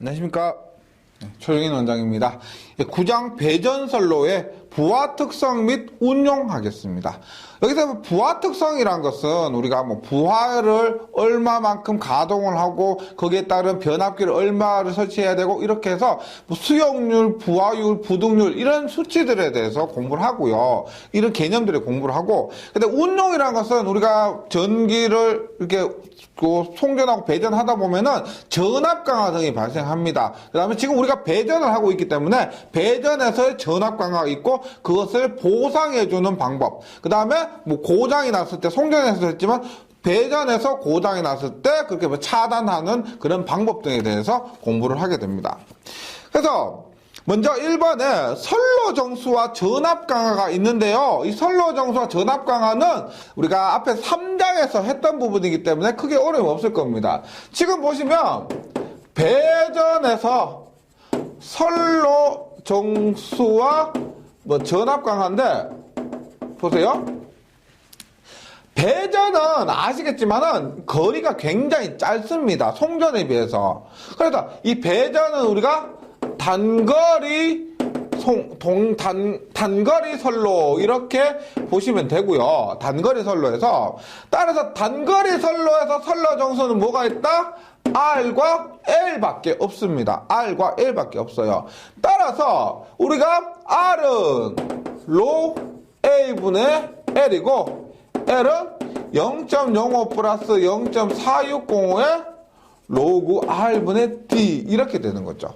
안녕하십니까. 최종인 원장입니다. 구장 배전선로의 부하 특성 및 운용하겠습니다. 여기서 부하 특성이란 것은 우리가 부하를 얼마만큼 가동을 하고 거기에 따른 변압기를 얼마를 설치해야 되고 이렇게 해서 수용률, 부하율, 부등률 이런 수치들에 대해서 공부를 하고요. 이런 개념들을 공부를 하고, 근데 운용이라는 것은 우리가 전기를 이렇게 송전하고 배전하다 보면은 전압 강화 등이 발생합니다. 그 다음에 지금 우리가 배전을 하고 있기 때문에 배전에서의 전압 강화가 있고 그것을 보상해주는 방법. 그 다음에 고장이 났을 때 송전에서 했지만 배전에서 고장이 났을 때 그렇게 차단하는 그런 방법 등에 대해서 공부를 하게 됩니다. 그래서 먼저 1번에 선로 정수와 전압 강화가 있는데요. 이 선로 정수와 전압 강화는 우리가 앞에 3장에서 했던 부분이기 때문에 크게 어려움이 없을 겁니다. 지금 보시면 배전에서 선로 정수와 전압 강화인데 보세요. 배전은 아시겠지만은 거리가 굉장히 짧습니다. 송전에 비해서. 그래서 이 배전은 우리가 단거리 선로 이렇게 보시면 되고요. 단거리 선로에서 따라서 단거리 선로에서 선로 정수는 뭐가 있다? R과 L밖에 없습니다. R과 L밖에 없어요. 따라서 우리가 R은 로 A분의 L이고 L은 0.05 플러스 0.4605의 로그 R분의 D 이렇게 되는 거죠.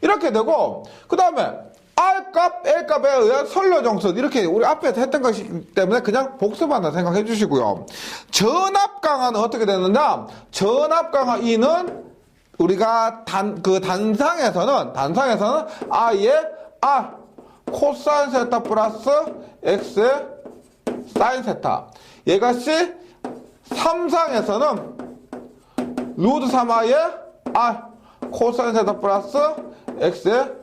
이렇게 되고 그 다음에 R값, L값에 의한 선로 정수 이렇게 우리 앞에서 했던 것이기 때문에 그냥 복습한다 생각해 주시고요. 전압 강화는 어떻게 되느냐? 전압 강화 E는 우리가 단상에서는 I의 R 코사인 세타 플러스 X의 사인 세타. 얘것이 3상에서는 루트 3i의 R 코사인 세타 플러스 X의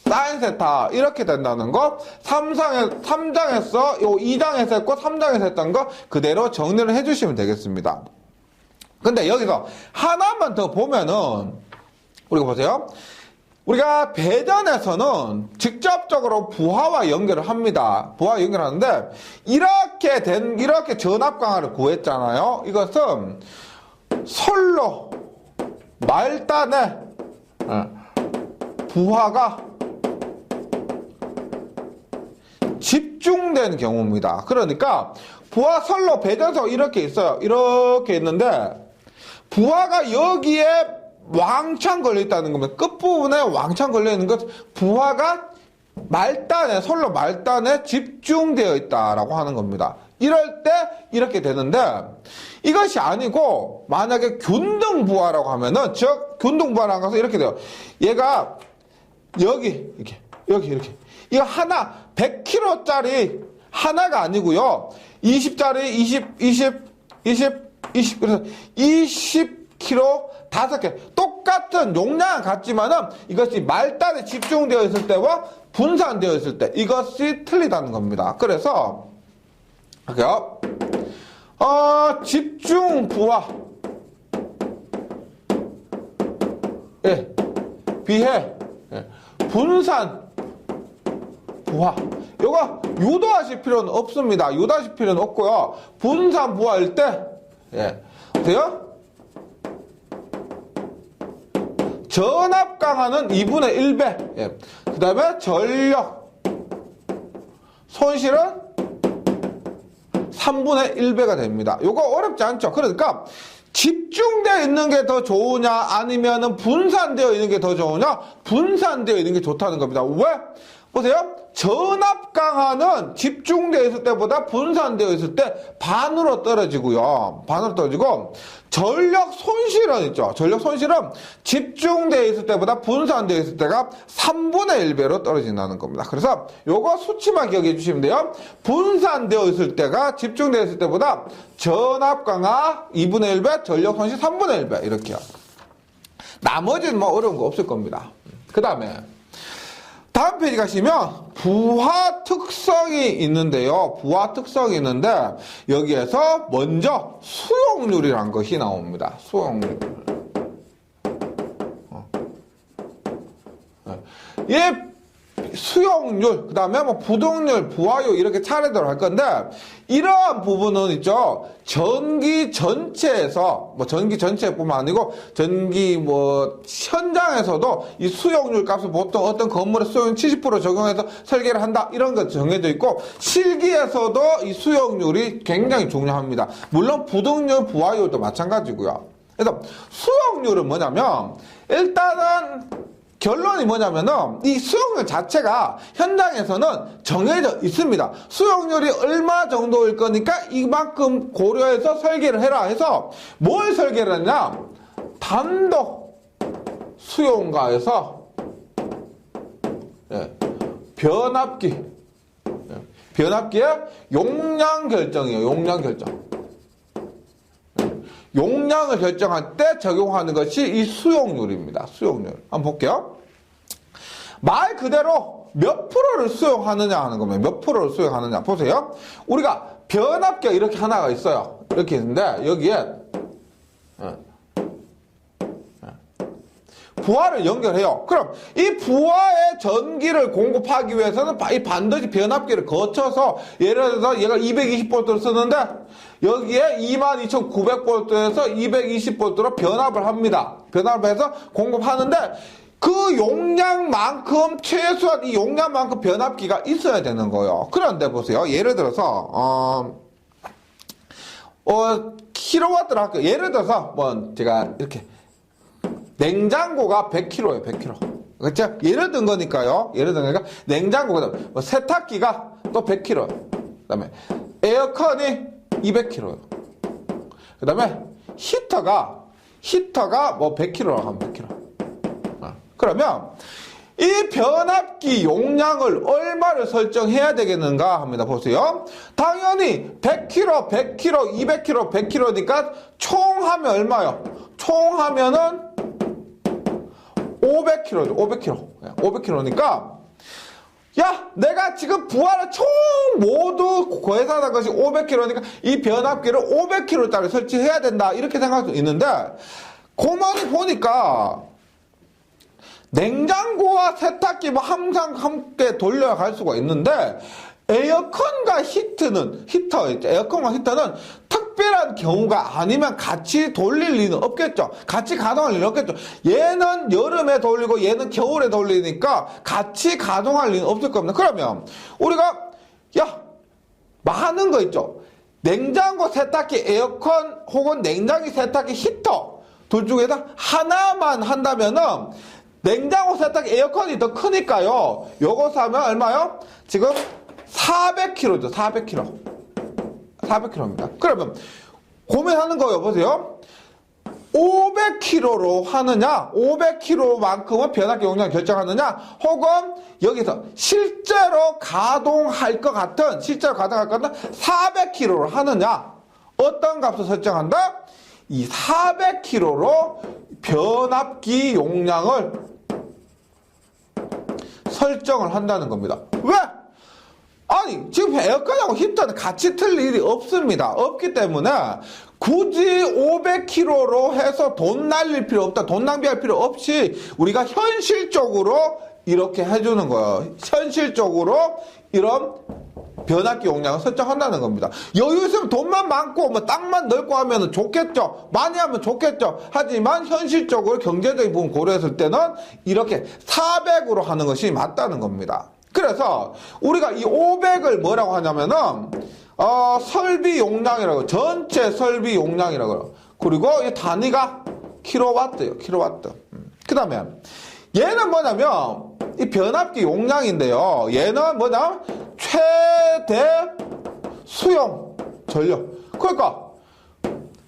사인 세타 이렇게 된다는 거 3장에서 요 2장에서 했고 3장에서 했던 거 그대로 정리를 해주시면 되겠습니다. 근데 여기서 하나만 더 보면은 우리가 보세요. 우리가 배전에서는 직접적으로 부하와 연결을 합니다. 부하와 연결하는데 이렇게 전압 강화를 구했잖아요. 이것은 선로 말단에 부하가 집중된 경우입니다. 그러니까 부하 선로 배전소 이렇게 있어요. 이렇게 있는데 부하가 여기에 왕창 걸려 있다는 겁니다. 끝부분에 왕창 걸려 있는 것 부하가 선로 말단에 집중되어 있다라고 하는 겁니다. 이럴 때 이렇게 되는데 이것이 아니고 만약에 균등부하라고 하면은 균등부하라는 것은 이렇게 돼요. 얘가 여기 이렇게 이거 하나 100kg짜리 하나가 아니고요. 20짜리 20 그래서 20kg 5개 똑같은 용량은 같지만은 이것이 말단에 집중되어 있을 때와 분산되어 있을 때 이것이 틀리다는 겁니다. 그래서 할게요. 집중 부하 비해 분산 부하 요거 유도하실 필요는 없습니다. 유도하실 필요는 없고요. 분산 부하일 때 보세요. 전압 강화는 2분의 1배 그 다음에 전력 손실은 3분의 1배가 됩니다. 요거 어렵지 않죠? 그러니까 집중되어 있는 게 더 좋으냐 아니면은 분산되어 있는 게 더 좋으냐? 분산되어 있는 게 좋다는 겁니다. 왜? 보세요. 전압 강화는 집중되어 있을 때보다 분산되어 있을 때 반으로 떨어지고요. 반으로 떨어지고 전력 손실은 있죠. 전력 손실은 집중되어 있을 때보다 분산되어 있을 때가 3분의 1배로 떨어진다는 겁니다. 그래서 요거 수치만 기억해 주시면 돼요. 분산되어 있을 때가 집중되어 있을 때보다 전압 강화 2분의 1배, 전력 손실 3분의 1배 이렇게요. 나머지는 어려운 거 없을 겁니다. 그 다음에 다음 페이지 가시면 부하 특성이 있는데요. 부하 특성이 있는데 여기에서 먼저 수용률이라는 것이 나옵니다. 수용률. 얘 수용률, 그 다음에 뭐 부동률, 부하율 이렇게 차례대로 할 건데, 이러한 부분은 있죠. 전기 전체에서, 뭐 전기 전체뿐만 아니고, 전기 뭐 현장에서도 이 수용률 값을 보통 어떤 건물의 수용률 70% 적용해서 설계를 한다. 이런 거 정해져 있고, 실기에서도 이 수용률이 굉장히 중요합니다. 물론 부동률, 부하율도 마찬가지고요. 그래서 수용률은 뭐냐면, 일단은 결론이 뭐냐면은 이 수용률 자체가 현장에서는 정해져 있습니다. 수용률이 얼마 정도일 거니까 이만큼 고려해서 설계를 해라 해서 뭘 설계를 했냐? 단독 수용가에서 변압기, 변압기의 용량 결정이에요. 용량 결정. 용량을 결정할 때 적용하는 것이 이 수용률입니다. 수용률. 한번 볼게요. 말 그대로 몇 프로를 수용하느냐 하는 겁니다. 몇 프로를 수용하느냐. 보세요. 우리가 변압기가 이렇게 하나가 있어요. 이렇게 있는데 여기에 부하를 연결해요. 그럼 이 부하의 전기를 공급하기 위해서는 반드시 변압기를 거쳐서 예를 들어서 얘가 220V를 쓰는데 여기에 22,900V에서 220V로 변압을 합니다. 변압을 해서 공급하는데 그 용량만큼 최소한 이 용량만큼 변압기가 있어야 되는 거예요. 그런데 보세요. 예를 들어서 킬로와트를 할게요. 예를 들어서 뭐 제가 이렇게 냉장고가 100kg예요. 100kg. 그렇죠? 예를 든 거니까요. 예를 든 거니까 냉장고가 뭐 세탁기가 또 100kg. 그다음에 에어컨이 200kg예요. 그다음에 히터가 뭐 100kg라고 하면 100kg. 그러면 이 변압기 용량을 얼마를 설정해야 되겠는가 합니다. 보세요. 당연히 100kg, 100kg, 200kg, 100kg니까 총 하면 얼마요? 총 하면은 500kg죠. 500kg. 500kg니까 야, 내가 지금 부하를 총 모두 계산한 것이 500kg니까 이 변압기를 500kg짜리 설치해야 된다. 이렇게 생각할 수 있는데 고만이 보니까 냉장고와 세탁기 뭐 항상 함께 돌려갈 수가 있는데 에어컨과 에어컨과 히터는 특별한 경우가 아니면 같이 돌릴 리는 없겠죠. 같이 가동할 리는 없겠죠. 얘는 여름에 돌리고 얘는 겨울에 돌리니까 같이 가동할 리는 없을 겁니다. 그러면 우리가 많은 거 있죠. 냉장고, 세탁기, 에어컨 혹은 냉장기, 세탁기, 히터 둘 중에서 하나만 한다면은 냉장고, 세탁기, 에어컨이 더 크니까요. 요거 사면 얼마요? 지금 400kg죠. 400kg. 400kg입니다. 그러면 고민하는 거예요. 보세요. 500kg로 하느냐, 500kg만큼은 변압기 용량을 결정하느냐, 혹은 여기서 실제로 가동할 것 같은 400kg로 하느냐, 어떤 값을 설정한다? 이 400kg로 변압기 용량을 설정을 한다는 겁니다. 왜? 아니, 지금 에어컨하고 히터는 같이 틀 일이 없습니다. 없기 때문에 굳이 500kg로 해서 돈 날릴 필요 없다. 돈 낭비할 필요 없이 우리가 현실적으로 이렇게 해주는 거예요. 현실적으로 이런 변압기 용량을 설정한다는 겁니다. 여유 있으면 돈만 많고 뭐 땅만 넓고 하면 좋겠죠. 많이 하면 좋겠죠. 하지만 현실적으로 경제적인 부분 고려했을 때는 이렇게 400으로 하는 것이 맞다는 겁니다. 그래서 우리가 이 500을 뭐라고 하냐면은 설비 용량이라고, 전체 설비 용량이라고. 그리고 이 단위가 킬로와트예요. 킬로와트. 그 다음에 얘는 뭐냐면 이 변압기 용량인데요. 얘는 뭐냐? 최대 수용 전력. 그러니까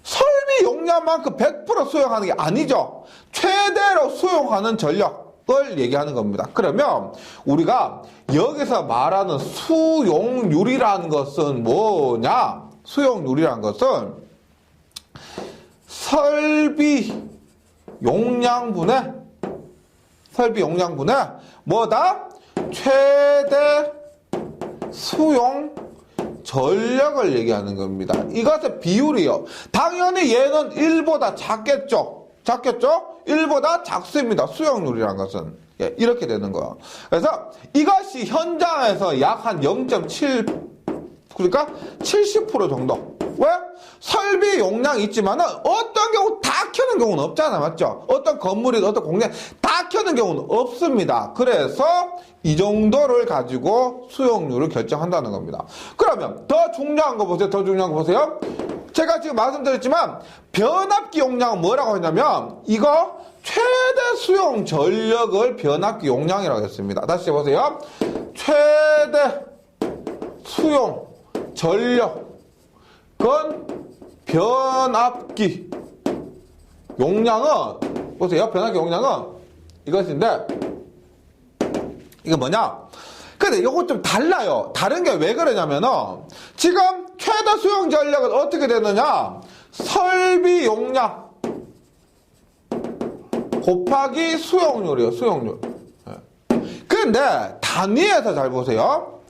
설비 용량만큼 100% 수용하는 게 아니죠. 최대로 수용하는 전력을 얘기하는 겁니다. 그러면 우리가 여기서 말하는 수용률이라는 것은 뭐냐? 수용률이라는 것은 설비 용량분의 뭐다? 최대 수용 전력을 얘기하는 겁니다. 이것의 비율이요. 당연히 얘는 1보다 작겠죠? 1보다 작습니다. 수용률이라는 것은. 예, 이렇게 되는 거예요. 그래서 이것이 현장에서 약 한 0.7, 그러니까 70% 정도. 왜? 설비 용량이 있지만은 어떤 경우 다 켜는 경우는 없잖아. 맞죠? 어떤 건물이든 어떤 공장 다 켜는 경우는 없습니다. 그래서 이 정도를 가지고 수용률을 결정한다는 겁니다. 그러면 더 중요한 거 보세요. 더 중요한 거 보세요. 제가 지금 말씀드렸지만 변압기 용량은 뭐라고 했냐면 이거 최대 수용 전력을 변압기 용량이라고 했습니다. 다시 해보세요. 최대 수용 전력은 변압기 용량은 보세요. 변압기 용량은 이것인데 이게 뭐냐? 근데 이거 좀 달라요. 다른 게 왜 그러냐면은 지금 최대 수용 전력은 어떻게 되느냐? 설비 용량 곱하기 수용률이에요. 수용률. 근데 단위에서 잘 보세요.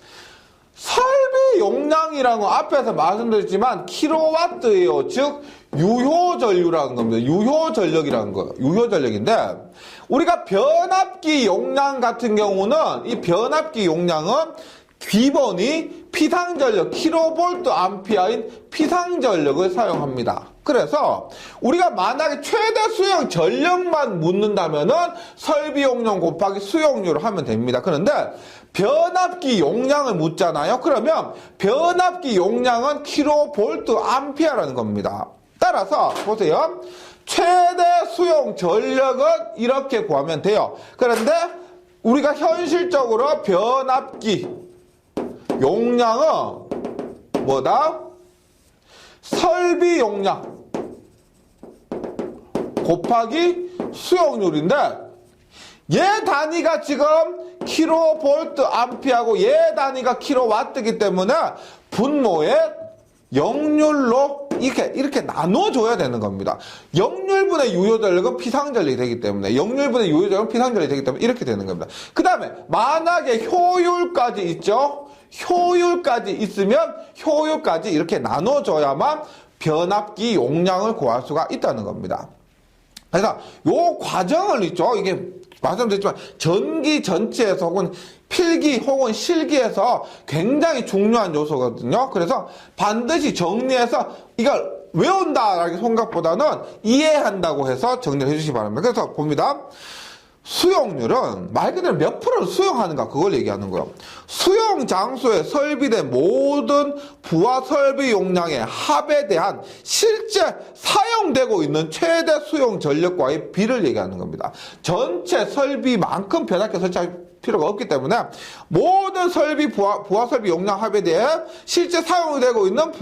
설비 용량이라는 건 앞에서 말씀드렸지만 킬로와트예요. 즉 유효전류라는 겁니다. 유효전력이라는 거예요. 유효전력인데 우리가 변압기 용량 같은 경우는 이 변압기 용량은 기본이 피상전력 킬로볼트 암피어인 피상전력을 사용합니다. 그래서 우리가 만약에 최대 수용 전력만 묻는다면은 설비 용량 곱하기 수용률을 하면 됩니다. 그런데 변압기 용량을 묻잖아요. 그러면 변압기 용량은 킬로볼트 암피어라는 겁니다. 따라서 보세요. 최대 수용 전력은 이렇게 구하면 돼요. 그런데 우리가 현실적으로 변압기 용량은 뭐다? 설비 용량 곱하기 수용률인데 얘 단위가 지금 킬로볼트 암피어고 얘 단위가 킬로와트이기 때문에 분모에 역률로 이렇게 나눠줘야 되는 겁니다. 역률분의 유효전력은 피상전력이 되기 때문에 역률분의 유효전력은 피상전력이 되기 때문에 이렇게 되는 겁니다. 그 다음에 만약에 효율까지 있죠. 효율까지 있으면 효율까지 이렇게 나눠줘야만 변압기 용량을 구할 수가 있다는 겁니다. 그래서 요 과정을 있죠. 이게 말씀드렸지만 전기 전체에서 혹은 필기 혹은 실기에서 굉장히 중요한 요소거든요. 그래서 반드시 정리해서 이걸 외운다라는 생각보다는 이해한다고 해서 정리를 해주시기 바랍니다. 그래서 봅니다. 수용률은 말 그대로 몇 프로를 수용하는가 그걸 얘기하는 거예요. 수용 장소에 설비된 모든 부하 설비 용량의 합에 대한 실제 사용되고 있는 최대 수용 전력과의 비를 얘기하는 겁니다. 전체 설비만큼 변압기 설치할 필요가 없기 때문에 모든 설비 부하 설비 용량 합에 대해 실제 사용되고 있는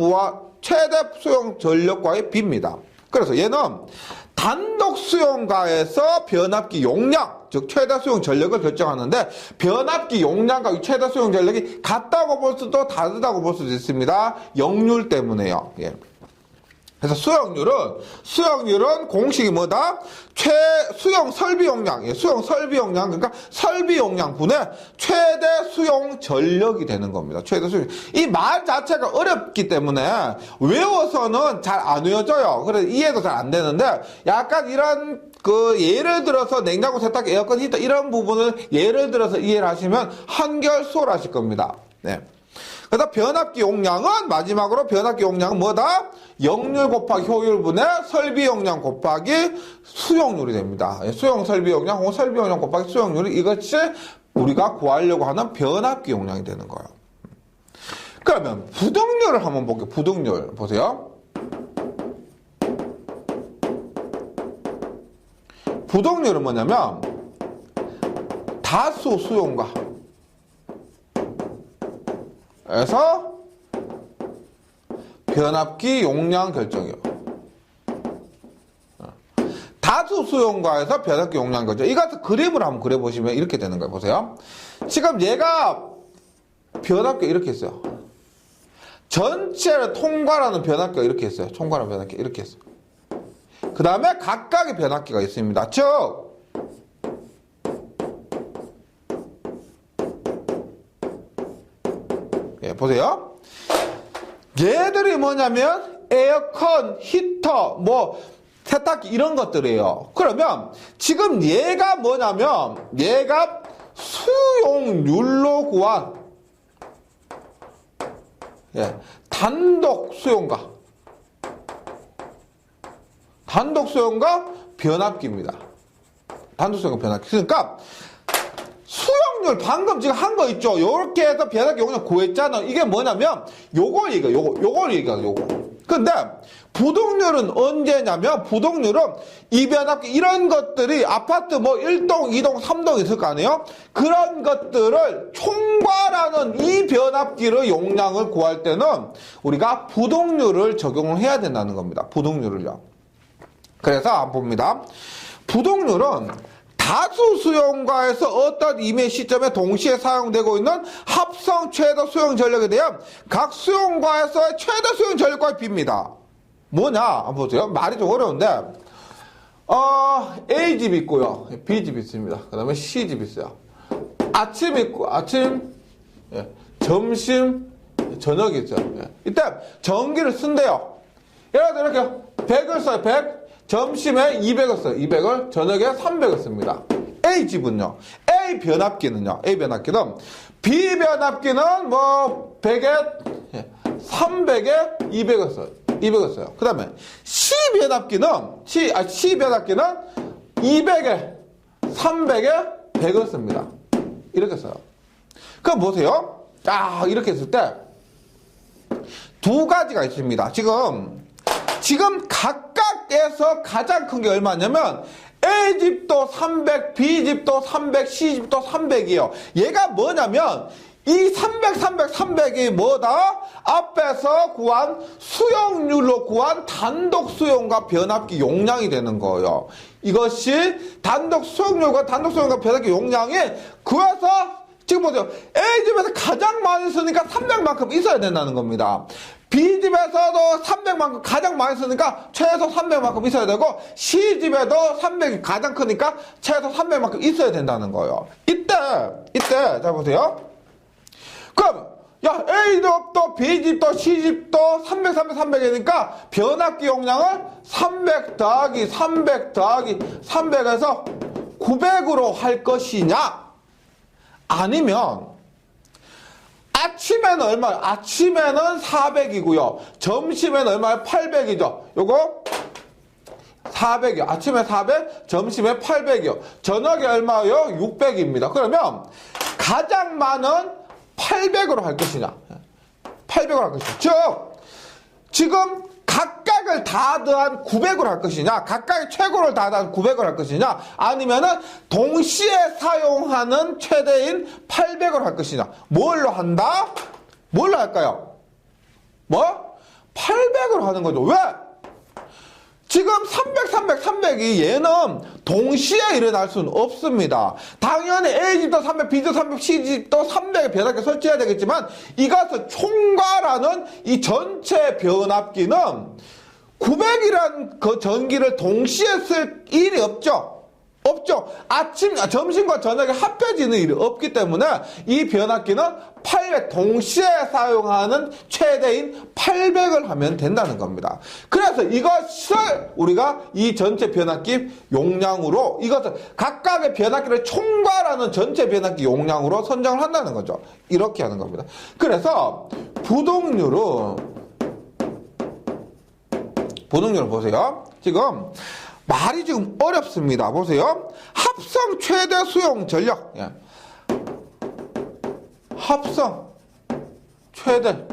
최대 수용 전력과의 비입니다. 그래서 얘는 단독 수용가에서 변압기 용량, 즉 최대 수용 전력을 결정하는데 변압기 용량과 최대 수용 전력이 같다고 볼 수도 다르다고 볼 수도 있습니다. 역률 때문에요. 예. 그래서 수용률은 공식이 뭐다? 수용 설비 용량, 예, 수용 설비 용량, 그러니까 설비 용량분의 최대 수용 전력이 되는 겁니다. 최대 수용. 이 말 자체가 어렵기 때문에 외워서는 잘 안 외워져요. 그래서 이해도 잘 안 되는데 약간 이런 예를 들어서 냉장고, 세탁기, 에어컨, 히터 이런 부분을 예를 들어서 이해를 하시면 한결 수월하실 겁니다. 네. 그래서 변압기 용량은 마지막으로 변압기 용량은 뭐다? 역률 곱하기 효율분의 설비 용량 곱하기 수용률이 됩니다. 수용 설비 용량 혹은 설비 용량 곱하기 수용률이 이것이 우리가 구하려고 하는 변압기 용량이 되는 거예요. 그러면 부등률을 한번 볼게요. 부등률 보세요. 부등률은 뭐냐면 다수 수용가 에서 변압기 용량 결정이요. 다수 수용가에서 변압기 용량 결정. 이것을 그림을 한번 그려보시면 이렇게 되는 거예요. 보세요. 지금 얘가 변압기 이렇게 있어요. 전체를 통과하는 변압기가 이렇게 있어요. 통과하는 변압기 이렇게 있어요. 그 다음에 각각의 변압기가 있습니다. 즉 보세요. 얘들이 뭐냐면 에어컨, 히터, 세탁기 이런 것들이에요. 그러면 지금 얘가 뭐냐면 얘가 수용률로 구한 단독 수용과 변압기입니다. 단독 수용과 변압기. 그러니까 수용률 방금 지금 한 거 있죠? 요렇게 해서 변압기 용량 구했잖아. 이게 뭐냐면 요걸 얘기해요. 요거. 근데 부동률은 언제냐면 부동률은 이 변압기 이런 것들이 아파트 뭐 1동, 2동, 3동 있을 거 아니에요? 그런 것들을 총괄하는 이 변압기의 용량을 구할 때는 우리가 부동률을 적용을 해야 된다는 겁니다. 부동률을요. 그래서 한번 봅니다. 부동률은 다수 수용과에서 어떤 임의 시점에 동시에 사용되고 있는 합성 최대 수용 전력에 대한 각 수용과에서의 최대 수용 전력과의 비입니다. 뭐냐? 한번 보세요. 말이 좀 어려운데, A집 있고요. B집 있습니다. 그 다음에 C집 있어요. 아침 있고, 아침, 점심, 저녁이 있어요. 이때 전기를 쓴대요. 예를 들어 이렇게 100을 써요. 100. 점심에 200을 써요. 200을 저녁에 300을 씁니다. A집은요. A 변압기는 B 변압기는 뭐 100에 300에 200을 써요. 200을 써요. 그 다음에 C 변압기는 200에 300에 100을 씁니다. 이렇게 써요. 그럼 보세요. 이렇게 했을 때 두 가지가 있습니다. 지금 각각에서 가장 큰 게 얼마냐면 A집도 300, B집도 300, C집도 300이에요. 얘가 뭐냐면 이 300, 300, 300이 뭐다? 앞에서 구한 수용률로 구한 단독 수용과 변압기 용량이 되는 거예요. 이것이 단독 수용률과 변압기 용량이 구해서 지금 보세요. A집에서 가장 많이 쓰니까 300만큼 있어야 된다는 겁니다. B집에서도 300만큼 가장 많이 쓰니까 최소 300만큼 있어야 되고 C집에도 300이 가장 크니까 최소 300만큼 있어야 된다는 거예요. 이때 자 보세요. 그럼 A집도 B집도 C집도 300, 300, 300이니까 변압기 용량을 300 더하기 300 더하기 300에서 900으로 할 것이냐? 아니면 아침에는 얼마예요? 아침에는 400이고요. 점심에는 얼마예요? 800이죠. 요거 400이요. 아침에 400, 점심에 800이요. 저녁에 얼마예요? 600입니다. 그러면 가장 많은 800으로 할 것이냐? 800으로 할 것이냐? 즉 지금 각각을 다 더한 900으로 할 것이냐, 각각의 최고를 다 더한 900으로 할 것이냐, 아니면은 동시에 사용하는 최대인 800으로 할 것이냐. 뭘로 한다? 뭘로 할까요? 800으로 하는 거죠. 왜? 지금 300이 얘는 동시에 일어날 수는 없습니다. 당연히 A집도 300, B집도 300, C집도 300의 변압기 설치해야 되겠지만 이것을 총괄하는 이 전체 변압기는 900이라는 그 전기를 동시에 쓸 일이 없죠. 점심과 저녁에 합해지는 일이 없기 때문에 이 변압기는 800 동시에 사용하는 최대인 800을 하면 된다는 겁니다. 그래서 이것을 우리가 이 전체 변압기 용량으로 이것을 각각의 변압기를 총괄하는 전체 변압기 용량으로 선정을 한다는 거죠. 이렇게 하는 겁니다. 그래서 부동률을 보세요. 지금 말이 지금 어렵습니다. 보세요. 합성 최대 수용 전력. 합성 최대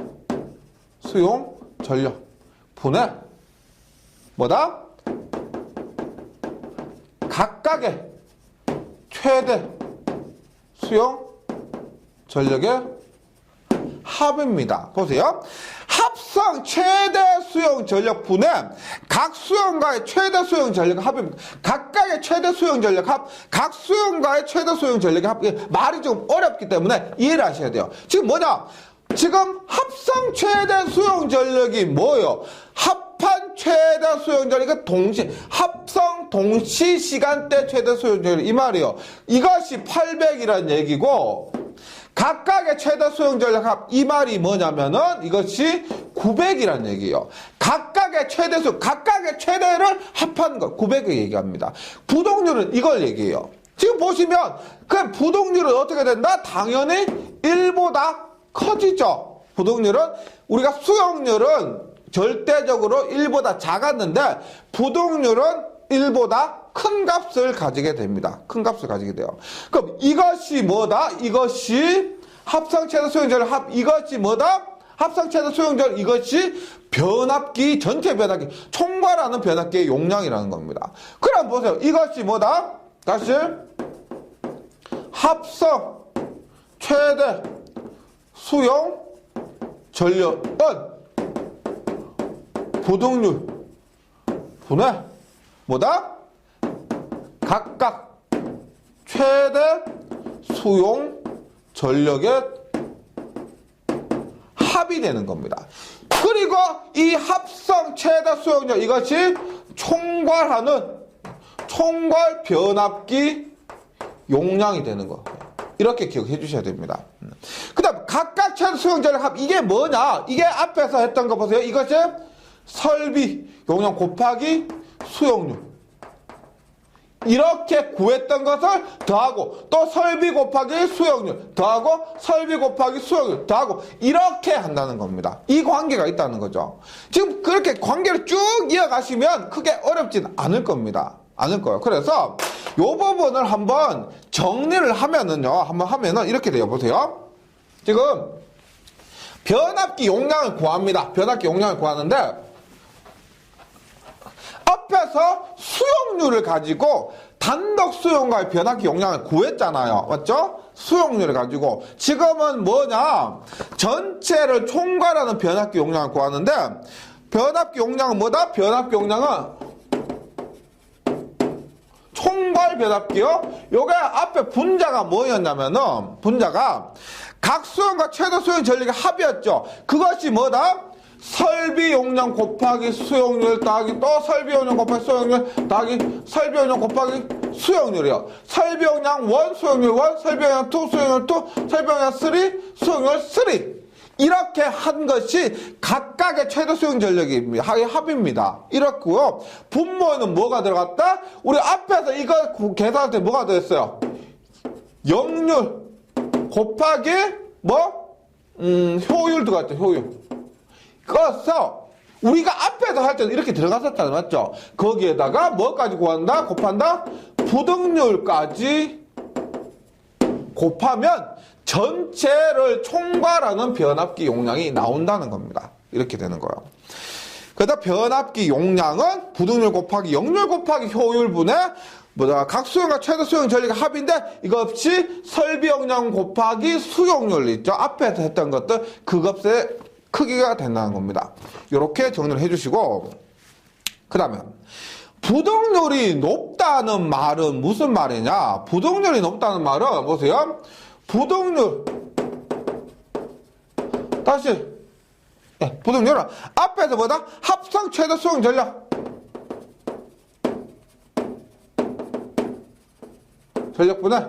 수용 전력 분해 뭐다? 각각의 최대 수용 전력의 합입니다. 보세요. 합성 최대 수용 전력 분해 각 수용과의 최대 수용 전력 합입니다. 각각의 최대 수용 전력 합, 각 수용과의 최대 수용 전력의 합. 말이 좀 어렵기 때문에 이해를 하셔야 돼요. 지금 뭐냐? 지금 합성 최대 수용 전력이 뭐예요? 합한 최대 수용 전력이 합성 동시 시간대 최대 수용 전력 이 말이에요. 이것이 800이란 얘기고 각각의 최대 수용 전력합, 이 말이 뭐냐면은 이것이 900이라는 얘기예요. 각각의 최대 수용, 각각의 최대를 합하는 것, 900을 얘기합니다. 부동률은 이걸 얘기해요. 지금 보시면 그 부동률은 어떻게 된다? 당연히 1보다 커지죠. 부동률은 우리가 수용률은 절대적으로 1보다 작았는데 부동률은 1보다 큰 값을 가지게 됩니다. 큰 값을 가지게 돼요. 그럼 이것이 뭐다? 이것이 합성 최대 수용률 이것이 뭐다? 합성 최대 수용률 이것이 변압기 전체 변압기 총괄하는 변압기의 용량이라는 겁니다. 그럼 보세요. 이것이 뭐다? 다시 합성 최대 수용 전력은 부동률 분의 뭐다? 각각 최대 수용 전력의 합이 되는 겁니다. 그리고 이 합성 최대 수용력 이것이 총괄하는 총괄 변압기 용량이 되는 거. 이렇게 기억해 주셔야 됩니다. 그 다음 각각 최대 수용 전력 합 이게 뭐냐? 이게 앞에서 했던 거 보세요. 이것이 설비 용량 곱하기 수용률. 이렇게 구했던 것을 더하고 또 설비 곱하기 수용률 더하고 설비 곱하기 수용률 더하고 이렇게 한다는 겁니다. 이 관계가 있다는 거죠. 지금 그렇게 관계를 쭉 이어가시면 크게 어렵진 않을 겁니다. 않을 거예요. 그래서 이 부분을 한번 정리를 하면은요. 한번 하면은 이렇게 돼요. 보세요. 지금 변압기 용량을 구합니다. 변압기 용량을 구하는데 앞에서 수용률을 가지고 단독 수용과의 변압기 용량을 구했잖아요. 맞죠? 수용률을 가지고 지금은 뭐냐? 전체를 총괄하는 변압기 용량을 구하는데 변압기 용량은 뭐다? 변압기 용량은 총괄 변압기요. 요게 앞에 분자가 뭐였냐면은 분자가 각 수용과 최대 수용 전력의 합이었죠. 그것이 뭐다? 설비 용량 곱하기 수용률 더하기 또 설비 용량 곱하기 수용률 더하기 설비 용량 곱하기 수용률이요. 설비 용량 1 수용률 1, 설비 용량 2 수용률 2, 설비 용량 3 수용률 3. 이렇게 한 것이 각각의 최대 수용 전력입니다. 합입니다. 이렇고요. 분모에는 뭐가 들어갔다? 우리 앞에서 이거 계산할 때 뭐가 들어있어요? 역률 곱하기 효율 들어갔죠. 효율. 그래서 우리가 앞에서 할 때는 이렇게 들어갔었잖아요. 맞죠? 거기에다가 뭐까지 구한다? 곱한다? 부등률까지 곱하면 전체를 총괄하는 변압기 용량이 나온다는 겁니다. 이렇게 되는 거예요. 그래서 변압기 용량은 부등률 곱하기 역률 곱하기 효율분의 각 수용과 최대 수용 전력의 합인데 이것이 설비 용량 곱하기 수용률 있죠. 앞에서 했던 것들 그것의 크기가 된다는 겁니다. 이렇게 정리를 해주시고 그 다음에 부등률이 높다는 말은 무슨 말이냐? 부등률이 높다는 말은 보세요. 부등률 다시 부등률은 앞에서 뭐다? 합성 최대 수용 전력 전력분의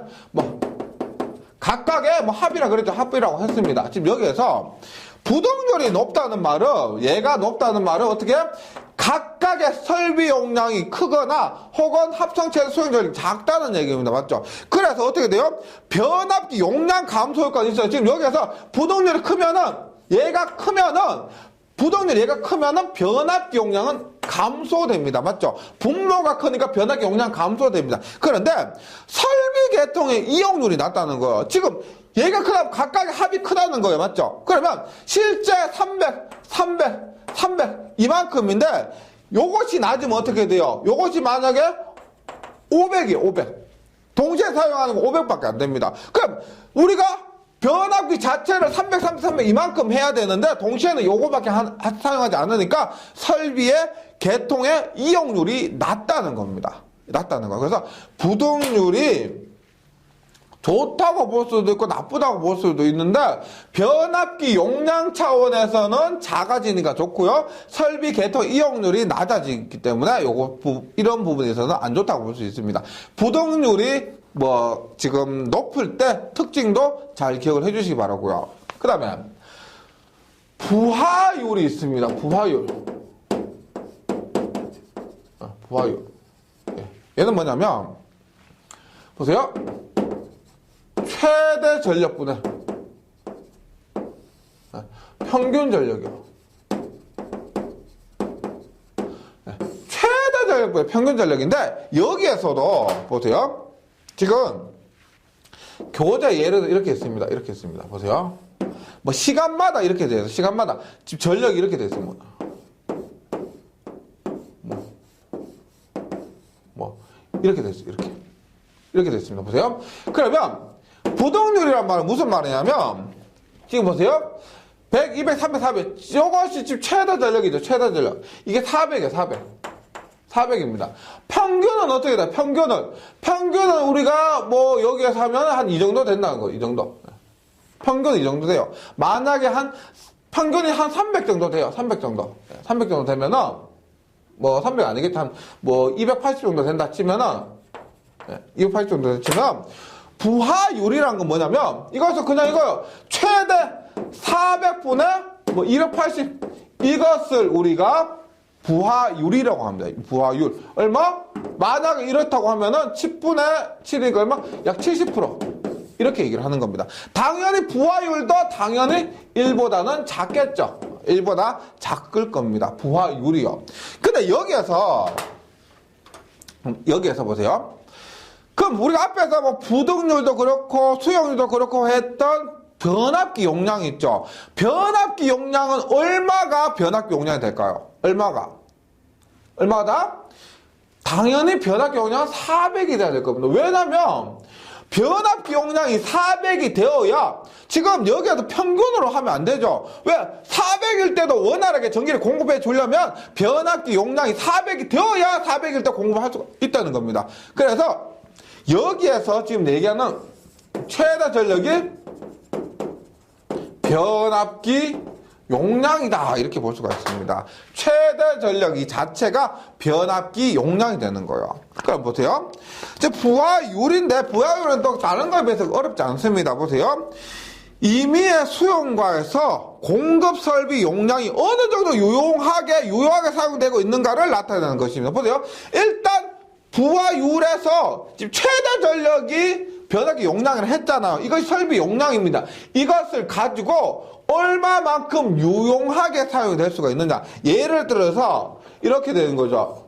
각각의 합이라 그랬죠. 합이라고 했습니다. 지금 여기에서 부등률이 높다는 말은 얘가 높다는 말은 어떻게 각각의 설비 용량이 크거나 혹은 합성 최대 수용 전력이 작다는 얘기입니다. 맞죠? 그래서 어떻게 돼요? 변압기 용량 감소 효과가 있어요. 지금 여기에서 부등률이 크면은 얘가 크면은 부등률 얘가 크면은 변압기 용량은 감소됩니다. 맞죠? 분모가 크니까 변압기 용량 감소됩니다. 그런데 설비 계통의 이용률이 낮다는 거예요. 지금 얘가 크다면 각각의 합이 크다는 거예요. 맞죠? 그러면 실제 300 이만큼인데 요것이 낮으면 어떻게 돼요? 요것이 만약에 500이에요. 500. 동시에 사용하는 거 500밖에 안 됩니다. 그럼 우리가 변압기 자체를 300 이만큼 해야 되는데 동시에는 요거밖에 사용하지 않으니까 설비의 계통의 이용률이 낮다는 겁니다. 낮다는 거예요. 그래서 부등률이 좋다고 볼 수도 있고 나쁘다고 볼 수도 있는데 변압기 용량 차원에서는 작아지니까 좋고요. 설비 계통 이용률이 낮아지기 때문에 이런 부분에서는 안 좋다고 볼 수 있습니다. 부등률이 뭐 지금 높을 때 특징도 잘 기억을 해주시기 바라고요. 그 다음에 부하율이 있습니다. 부하율. 부하율. 얘는 뭐냐면 보세요. 최대 전력분의 평균 전력이요. 최대 전력분의 평균 전력인데 여기에서도 보세요. 지금 교재 예를 들어 이렇게 했습니다. 이렇게 했습니다. 보세요. 뭐 시간마다 이렇게 돼요. 시간마다 지금 전력이 이렇게 되어 있습니다. 뭐 이렇게 됐어요. 이렇게 됐습니다. 보세요. 그러면 부동률이란 말은 무슨 말이냐면 지금 보세요. 100, 200, 300, 400 이것이 지금 최대 전력이죠. 최대 전력. 이게 400이에요. 400입니다. 평균은 어떻게 돼요? 평균은 우리가 뭐 여기에서 하면 한 이 정도 된다는 거예요. 이 정도. 평균은 이 정도 돼요. 만약에 평균이 한 300 정도 돼요. 300 정도. 300 정도 되면은 뭐 300 아니겠지. 한 뭐 280 정도 된다 치면은 280 정도 치면 부하율이란 건 뭐냐면 이것은 그냥 이거요. 최대 400분의 뭐 280 이것을 우리가 부하율이라고 합니다. 부하율. 얼마? 만약에 이렇다고 하면은 10분의 7이니까 얼마? 약 70%. 이렇게 얘기를 하는 겁니다. 당연히 부하율도 당연히 1보다는 작겠죠. 1보다 작을 겁니다. 부하율이요. 근데 여기에서 보세요. 그럼 우리가 앞에서 뭐 부등률도 그렇고 수용률도 그렇고 했던 변압기 용량 있죠. 변압기 용량은 얼마가 변압기 용량이 될까요? 얼마다? 당연히 변압기 용량은 400이 돼야 될 겁니다. 왜냐면 변압기 용량이 400이 되어야 지금 여기에서 평균으로 하면 안 되죠. 왜? 400일 때도 원활하게 전기를 공급해 주려면 변압기 용량이 400이 되어야 400일 때 공급할 수가 있다는 겁니다. 그래서 여기에서 지금 얘기하는 최대 전력이 변압기 용량이다 이렇게 볼 수가 있습니다. 최대 전력이 자체가 변압기 용량이 되는 거예요. 그럼 보세요. 이제 부하율인데 부하율은 또 다른 거에 비해서 어렵지 않습니다. 보세요. 임의의 수용과에서 공급 설비 용량이 어느 정도 유용하게 사용되고 있는가를 나타내는 것입니다. 보세요. 일단 부하율에서 지금 최대 전력이 변압기 용량을 했잖아요. 이것이 설비 용량입니다. 이것을 가지고 얼마만큼 유용하게 사용될 수가 있느냐. 예를 들어서 이렇게 되는 거죠.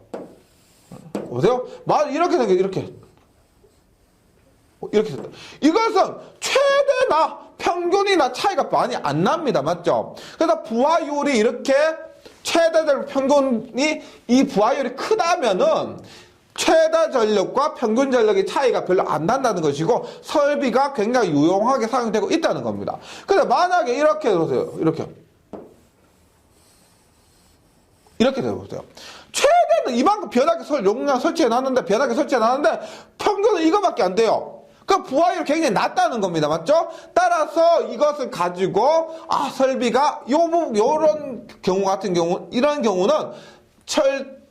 보세요. 이렇게 생겨 이렇게 됐다. 이것은 최대나 평균이나 차이가 많이 안 납니다. 맞죠? 그래서 부하율이 이렇게 최대적 평균이 이 부하율이 크다면은 최대 전력과 평균 전력의 차이가 별로 안 난다는 것이고 설비가 굉장히 유용하게 사용되고 있다는 겁니다. 근데 만약에 이렇게 보세요. 이렇게 되어보세요. 최대는 이만큼 변압기 용량 설치해놨는데 평균은 이거밖에 안 돼요. 그 부하율이 굉장히 낮다는 겁니다. 맞죠? 따라서 이것을 가지고 설비가 요런 경우 같은 경우 이런 경우는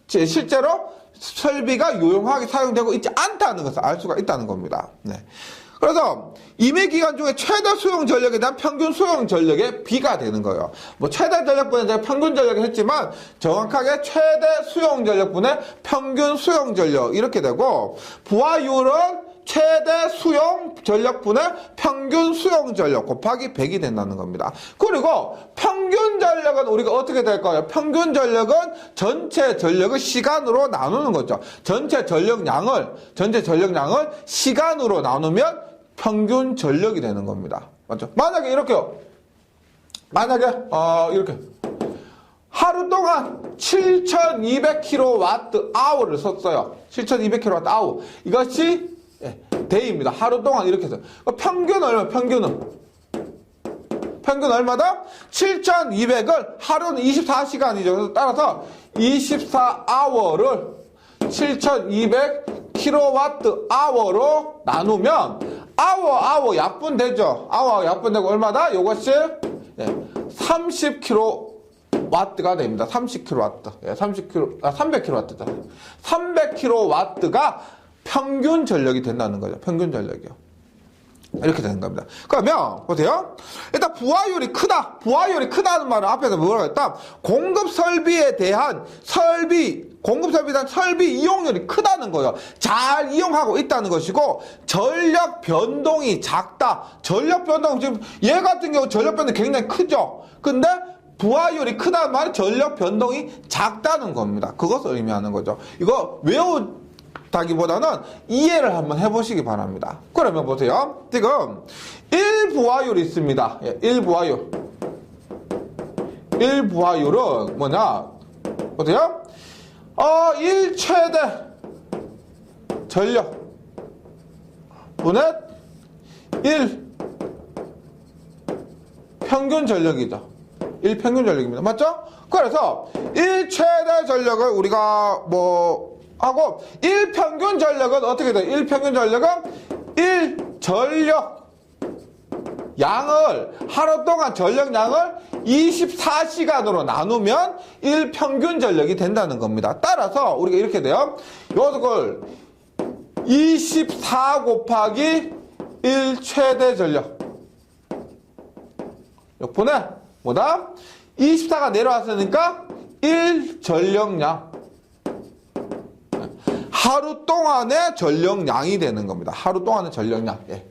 실제로 설비가 유용하게 사용되고 있지 않다는 것을 알 수가 있다는 겁니다. 네. 그래서 임의 기간 중에 최대 수용 전력에 대한 평균 수용 전력의 비가 되는 거예요. 뭐 최대 전력분의 제가 평균 전력을 했지만 정확하게 최대 수용 전력분의 평균 수용 전력 이렇게 되고 부하율은 최대 수용 전력분의 평균 수용 전력 곱하기 100이 된다는 겁니다. 그리고 평균 전력은 우리가 어떻게 될까요? 평균 전력은 전체 전력을 시간으로 나누는 거죠. 전체 전력량을 시간으로 나누면 평균 전력이 되는 겁니다. 맞죠? 만약에 이렇게요. 이렇게 하루 동안 7200kWh를 썼어요. 7200kWh. 이것이 데이입니다. 하루 동안 이렇게 해서. 평균 얼마? 평균 얼마다? 7200을 하루는 24시간이죠. 그래서 따라서 24hour를 7200kWh로 나누면 hour 약분 되죠. hour 약분 되고 얼마다? 요것이 30kW가 됩니다. 30kW. 300kW다. 300kW가 평균 전력이 된다는 거죠. 평균 전력이요. 이렇게 되는 겁니다. 그러면 보세요. 일단 부하율이 크다. 부하율이 크다는 말은 앞에서 뭐라고 했다? 공급 설비에 대한 설비 이용률이 크다는 거예요. 잘 이용하고 있다는 것이고, 전력 변동이 작다. 전력 변동, 지금 얘 같은 경우 전력 변동이 굉장히 크죠. 근데 부하율이 크다는 말은 전력 변동이 작다는 겁니다. 그것을 의미하는 거죠. 이거 다기보다는 이해를 한번 해보시기 바랍니다. 그러면 보세요. 지금 1부하율이 있습니다. 1부하율. 1부하율은 뭐냐? 보세요. 1 최대 전력 분의 1 평균 전력이죠. 1 평균 전력입니다. 맞죠? 그래서 1 최대 전력을 우리가 하고 1 평균 전력은 어떻게 돼요? 1 평균 전력은 1 전력 양을 하루 동안 전력량을 24시간으로 나누면 1 평균 전력이 된다는 겁니다. 따라서 우리가 이렇게 돼요. 이걸 24 곱하기 1 최대 전력 분의 뭐다? 24가 내려왔으니까 1 전력량 하루 동안의 전력량이 되는 겁니다. 하루 동안의 전력량. 예.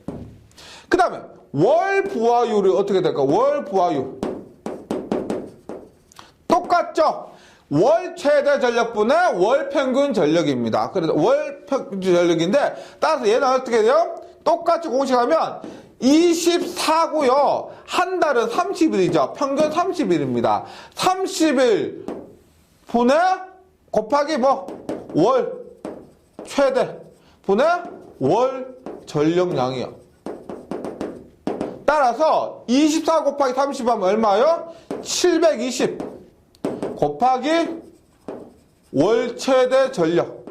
그 다음에 월 부하율이 어떻게 될까? 월 부하율 똑같죠? 월 최대 전력분의 월 평균 전력입니다. 그래서 월 평균 전력인데 따라서 얘는 어떻게 돼요? 똑같이 공식하면 24고요. 한 달은 30일이죠. 평균 30일입니다. 30일 분의 곱하기 월 최대 분의 월 전력량이요. 따라서 24 곱하기 30 하면 얼마요? 720 곱하기 월 최대 전력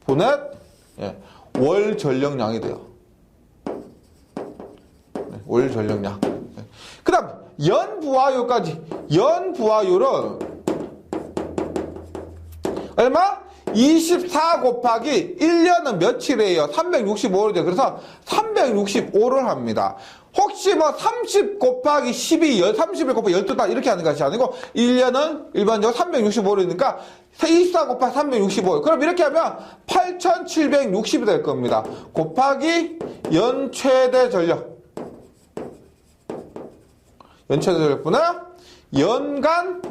분의 월 전력량이 돼요. 월 전력량. 그 다음 연 부하율까지. 연 부하율은 얼마? 24 곱하기 1년은 며칠이에요? 365일이죠. 그래서 365를 합니다. 혹시 30 곱하기 12, 30일 곱하기 12달 이렇게 하는 것이 아니고 1년은 일반적으로 365일이니까 24 곱하기 365일. 그럼 이렇게 하면 8760이 될 겁니다. 곱하기 연 최대 전력. 연 최대 전력분의 연간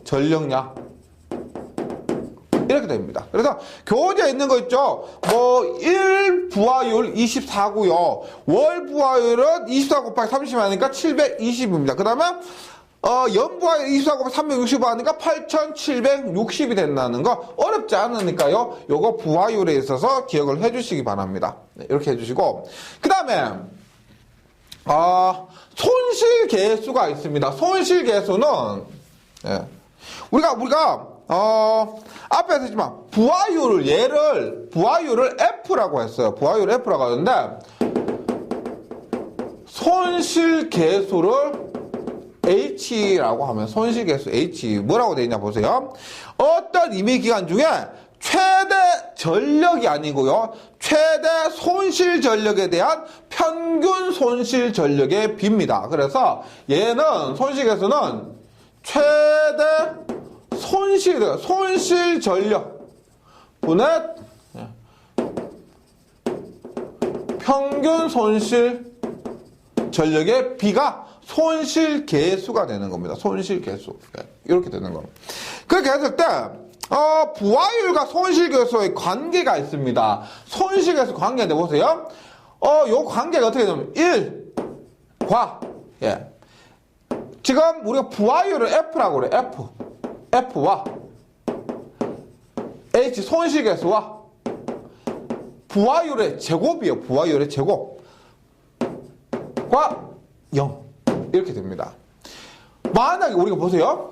전력량. 이렇게 됩니다. 그래서 교재에 있는 거 있죠? 1 부하율 24고요. 월 부하율은 24 곱하기 30 하니까 720입니다. 그 다음에, 연 부하율 24 곱하기 365 하니까 8760이 된다는 거 어렵지 않으니까요. 요거 부하율에 있어서 기억을 해주시기 바랍니다. 네, 이렇게 해주시고. 그 다음에, 손실 계수가 있습니다. 손실 계수는, 우리가 앞에서 했지만, 부하율을 F라고 했어요. 부하율을 F라고 하는데, 손실계수를 H라고 하면, 손실계수 H, 뭐라고 되어 있냐 보세요. 어떤 임의기간 중에 최대 전력이 아니고요. 최대 손실 전력에 대한 평균 손실 전력의 비입니다. 그래서 얘는, 손실계수는 최대 손실 전력 분의 평균 손실 전력의 비가 손실 계수가 되는 겁니다. 손실 계수. 이렇게 되는 겁니다. 그렇게 했을 때, 부하율과 손실 계수의 관계가 있습니다. 손실 계수 관계인데 보세요. 요 관계가 어떻게 되냐면, 1과, 지금 우리가 부하율을 F라고 그래. F와 H 손실계수와 부하율의 제곱이에요. 부하율의 제곱과 0 이렇게 됩니다. 만약에 우리가 보세요.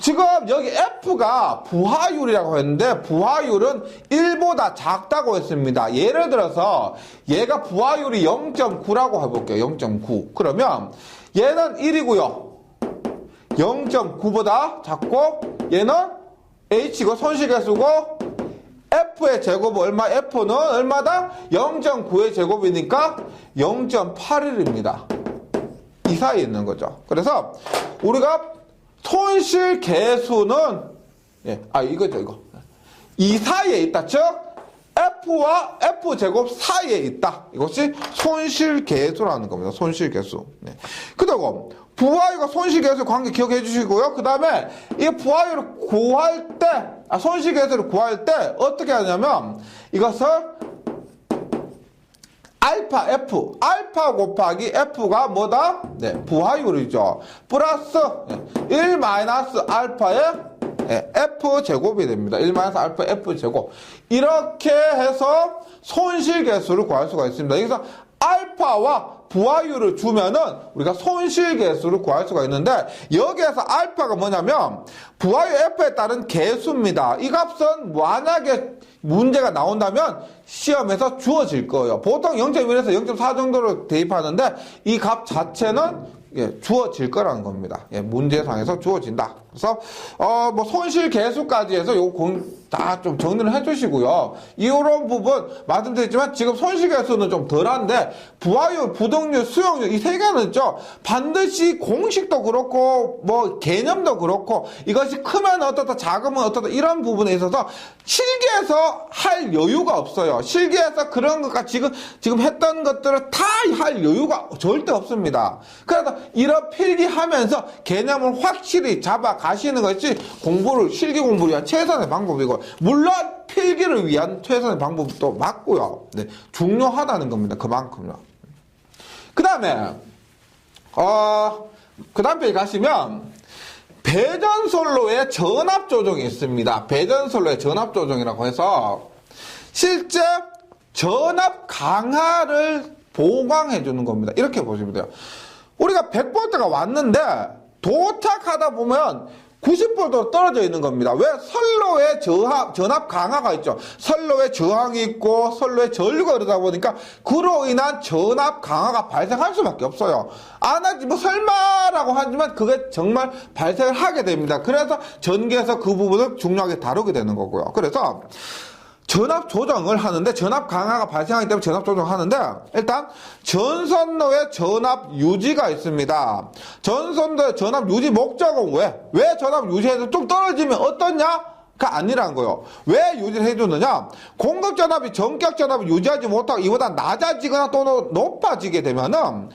지금 여기 F가 부하율이라고 했는데 부하율은 1보다 작다고 했습니다. 예를 들어서 얘가 부하율이 0.9라고 해볼게요. 0.9 그러면 얘는 1이고요. 0.9보다 작고 얘는 H고 손실계수고 F의 제곱은 얼마? F는 얼마다? 0.9의 제곱이니까 0.81입니다. 이 사이에 있는 거죠. 그래서 우리가 손실 계수는 이거죠, 이거. 이 사이에 있다. 즉 F와 F제곱 사이에 있다. 이것이 손실계수라는 겁니다. 손실계수. 네. 그리고 부하율과 손실계수 관계 기억해 주시고요. 그 다음에 이 부하율을 구할 때, 손실계수를 구할 때 어떻게 하냐면 이것을 알파 F, 알파 곱하기 F가 뭐다? 네, 부하율이죠. 플러스 1 마이너스 알파의 F제곱이 됩니다. 1 마이너스 알파 F제곱. 이렇게 해서 손실계수를 구할 수가 있습니다. 여기서 알파와 부하율을 주면은 우리가 손실계수를 구할 수가 있는데, 여기에서 알파가 뭐냐면 부하율 F에 따른 계수입니다. 이 값은 만약에 문제가 나온다면 시험에서 주어질 거예요. 보통 0.1에서 0.4 정도로 대입하는데 이 값 자체는 주어질 거라는 겁니다. 문제상에서 주어진다. 그래서 뭐 손실 계수까지 해서 요거 다 좀 정리를 해주시고요. 이런 부분 말씀드렸지만 지금 손실 계수는 좀 덜한데 부하율, 부동률, 수용률 이 세 개는 있죠. 반드시 공식도 그렇고 뭐 개념도 그렇고 이것이 크면 어떻다, 작으면 어떻다 이런 부분에 있어서 실기에서 할 여유가 없어요. 실기에서 그런 것과 지금 했던 것들을 다 할 여유가 절대 없습니다. 그래서 이런 필기하면서 개념을 확실히 잡아 가시는 것이 실기 공부를 위한 최선의 방법이고, 물론 필기를 위한 최선의 방법도 맞고요. 네, 중요하다는 겁니다. 그만큼요. 그 다음에 그 다음 페이지 가시면 배전솔로의 전압 조정이 있습니다. 배전솔로의 전압 조정이라고 해서 실제 전압 강하를 보강해 주는 겁니다. 이렇게 보시면 돼요. 우리가 100V가 왔는데 도착하다 보면 90V로 떨어져 있는 겁니다. 왜? 선로에 전압 강화가 있죠. 선로에 저항이 있고 선로에 전류가 흐르다 보니까 그로 인한 전압 강화가 발생할 수밖에 없어요. 안 하지 뭐 설마라고 하지만 그게 정말 발생을 하게 됩니다. 그래서 전기에서 그 부분을 중요하게 다루게 되는 거고요. 그래서 전압 조정을 하는데, 전압 강화가 발생하기 때문에 전압 조정을 하는데, 일단 전선로의 전압 유지가 있습니다. 전선로의 전압 유지 목적은 왜 전압 유지해서 좀 떨어지면 어떠냐? 가 아니라는 거예요. 왜 유지를 해주느냐? 공급 전압이 전격 전압을 유지하지 못하고 이보다 낮아지거나 또는 높아지게 되면은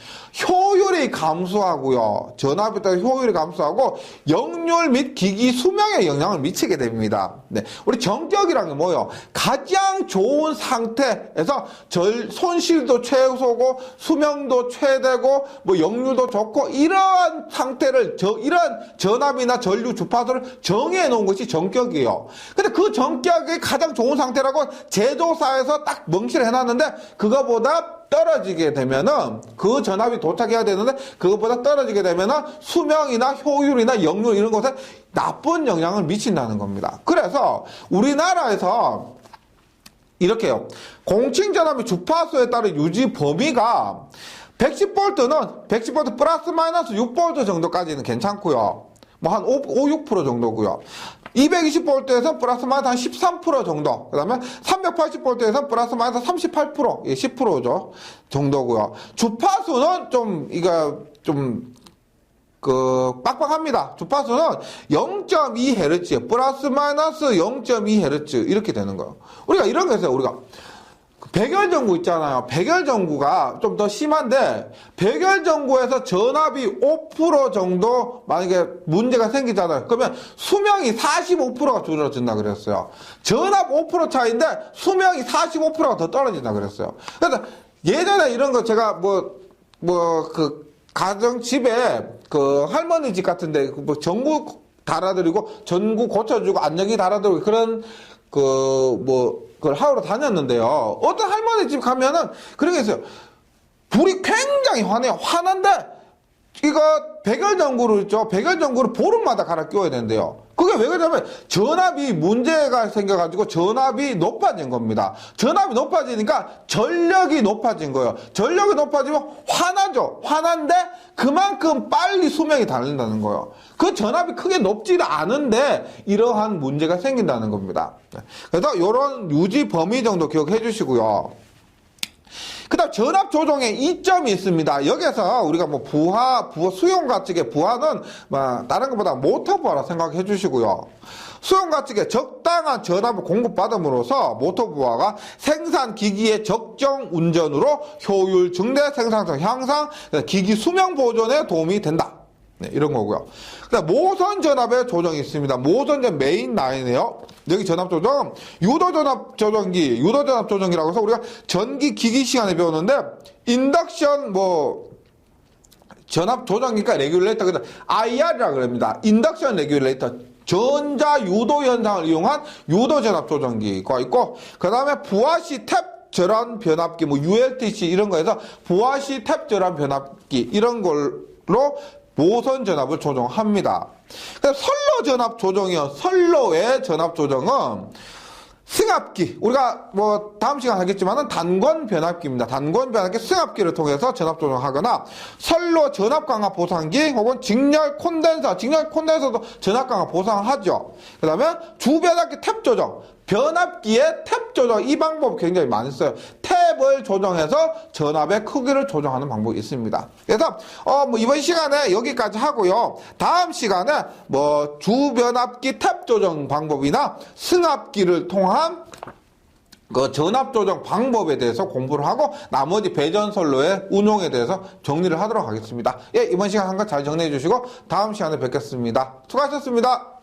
효율이 감소하고요. 전압에 따라 효율이 감소하고 역률 및 기기 수명에 영향을 미치게 됩니다. 네. 우리 전격이라는 게 뭐예요? 가장 좋은 상태에서 손실도 최소고 수명도 최대고 뭐 역률도 좋고 이러한 상태를 이러한 전압이나 전류 주파수를 정해 놓은 것이 전격이에요. 근데 그 전격이 가장 좋은 상태라고 제조사에서 딱 명시를 해놨는데 그거보다 떨어지게 되면은 그 전압이 도착해야 되는데 그것보다 떨어지게 되면은 수명이나 효율이나 역률 이런 것에 나쁜 영향을 미친다는 겁니다. 그래서 우리나라에서 이렇게요. 공칭 전압의 주파수에 따른 유지 범위가 110V는 플러스 마이너스 6V 정도까지는 괜찮고요. 뭐 한 5, 6% 정도고요. 220V에서 플러스 마이너스 한 13% 정도. 그 다음에 380V에서 플러스 마이너스 38%, 10%죠. 정도고요. 주파수는 빡빡합니다. 주파수는 0.2Hz, 플러스 마이너스 0.2Hz 이렇게 되는 거예요. 우리가 이런 거 있어요. 우리가 백열전구 있잖아요. 백열전구가 좀 더 심한데 백열전구에서 전압이 5% 정도 만약에 문제가 생기잖아요. 그러면 수명이 45%가 줄어든다 그랬어요. 전압 5% 차이인데 수명이 45%가 더 떨어진다 그랬어요. 그래서 예전에 이런 거 제가 가정집에 할머니 집 같은데 전구 달아드리고 전구 고쳐주고 안전기 달아드리고 그런 그걸 하러 다녔는데요. 어떤 할머니 집 가면은 그런 게 있어요. 불이 굉장히 환해요. 환한데 이거 백열전구를 있죠. 백열전구를 보름마다 갈아 끼워야 된대요. 그게 왜 그러냐면 전압이 문제가 생겨가지고 전압이 높아진 겁니다. 전압이 높아지니까 전력이 높아진 거예요. 전력이 높아지면 환하죠. 환한데 그만큼 빨리 수명이 달린다는 거예요. 그 전압이 크게 높지는 않은데 이러한 문제가 생긴다는 겁니다. 그래서 이런 유지 범위 정도 기억해 주시고요. 그 다음 전압 조정의 이점이 있습니다. 여기서 우리가 뭐 부하 수용 가측의 부하는 뭐 다른 것보다 모터 부하라 생각해 주시고요. 수용 가측에 적당한 전압을 공급받음으로써 모터 부하가 생산 기기의 적정 운전으로 효율 증대, 생산성 향상, 기기 수명 보존에 도움이 된다. 네, 이런 거고요. 그다음 모선 전압의 조정이 있습니다. 모선 전 메인 라인이에요. 여기 전압 조정, 유도 전압 조정기, 유도 전압 조정기라고 해서 우리가 전기 기기 시간에 배웠는데 인덕션 전압 조정기가 레귤레이터, 그래서 IR이라고 그럽니다. 인덕션 레귤레이터. 전자 유도 현상을 이용한 유도 전압 조정기가 있고, 그 다음에 부하시 탭 절한 변압기, 뭐 ULTC 이런 거에서 부하시 탭 절한 변압기 이런 걸로 모선 전압을 조정합니다. 선로 전압 조정이요. 선로의 전압 조정은 승합기, 우리가 뭐 다음 시간 하겠지만은 단권 변압기입니다. 단권 변압기 승합기를 통해서 전압 조정하거나 선로 전압 강화 보상기 혹은 직렬 콘덴서도 전압 강화 보상하죠. 그 다음에 주변압기 탭 조정, 변압기의 탭 조정, 이 방법 굉장히 많이 써요. 탭을 조정해서 전압의 크기를 조정하는 방법이 있습니다. 그래서 뭐 이번 시간에 여기까지 하고요. 다음 시간에 뭐 주변압기 탭 조정 방법이나 승합기를 통한 그 전압 조정 방법에 대해서 공부를 하고 나머지 배전선로의 운용에 대해서 정리를 하도록 하겠습니다. 예, 이번 시간 한 거 잘 정리해 주시고 다음 시간에 뵙겠습니다. 수고하셨습니다.